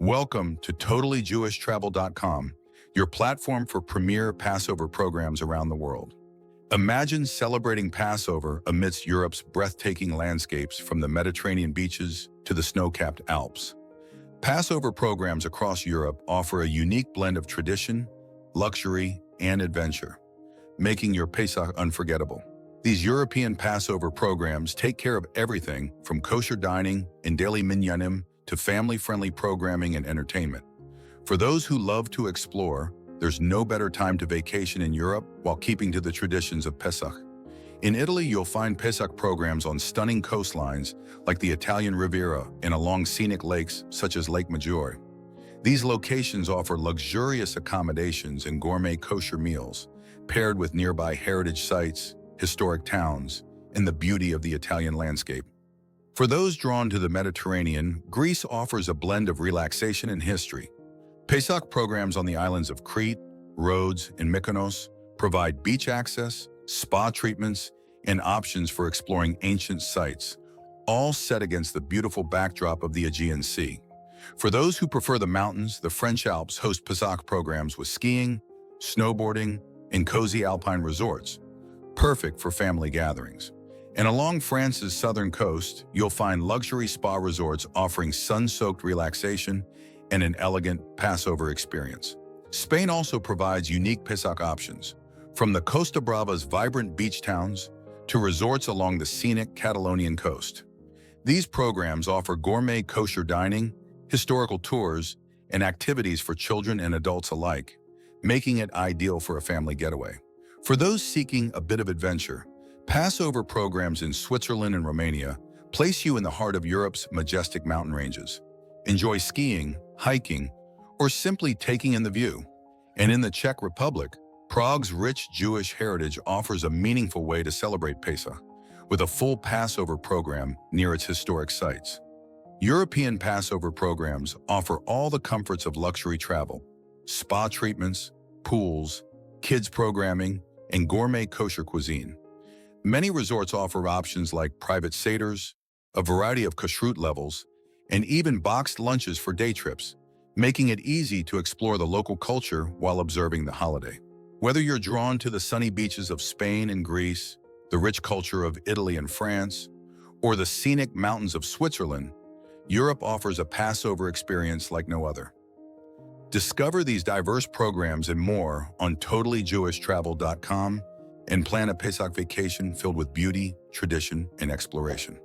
Welcome to TotallyJewishTravel.com, your platform for premier Passover programs around the world. Imagine celebrating Passover amidst Europe's breathtaking landscapes from the Mediterranean beaches to the snow-capped Alps. Passover programs across Europe offer a unique blend of tradition, luxury, and adventure, making your Pesach unforgettable. These European Passover programs take care of everything from kosher dining and daily minyanim to family-friendly programming and entertainment. For those who love to explore, there's no better time to vacation in Europe while keeping to the traditions of Pesach. In Italy, you'll find Pesach programs on stunning coastlines like the Italian Riviera and along scenic lakes such as Lake Maggiore. These locations offer luxurious accommodations and gourmet kosher meals, paired with nearby heritage sites, historic towns, and the beauty of the Italian landscape. For those drawn to the Mediterranean, Greece offers a blend of relaxation and history. Pesach programs on the islands of Crete, Rhodes, and Mykonos provide beach access, spa treatments, and options for exploring ancient sites, all set against the beautiful backdrop of the Aegean Sea. For those who prefer the mountains, the French Alps host Pesach programs with skiing, snowboarding, and cozy alpine resorts, perfect for family gatherings. And along France's southern coast, you'll find luxury spa resorts offering sun-soaked relaxation and an elegant Passover experience. Spain also provides unique Pesach options, from the Costa Brava's vibrant beach towns to resorts along the scenic Catalonian coast. These programs offer gourmet kosher dining, historical tours, and activities for children and adults alike, making it ideal for a family getaway. For those seeking a bit of adventure, Passover programs in Switzerland and Romania place you in the heart of Europe's majestic mountain ranges. Enjoy skiing, hiking, or simply taking in the view. And in the Czech Republic, Prague's rich Jewish heritage offers a meaningful way to celebrate Pesach, with a full Passover program near its historic sites. European Passover programs offer all the comforts of luxury travel: spa treatments, pools, kids programming, and gourmet kosher cuisine. Many resorts offer options like private seders, a variety of kashrut levels, and even boxed lunches for day trips, making it easy to explore the local culture while observing the holiday. Whether you're drawn to the sunny beaches of Spain and Greece, the rich culture of Italy and France, or the scenic mountains of Switzerland, Europe offers a Passover experience like no other. Discover these diverse programs and more on TotallyJewishTravel.com and plan a Pesach vacation filled with beauty, tradition, and exploration.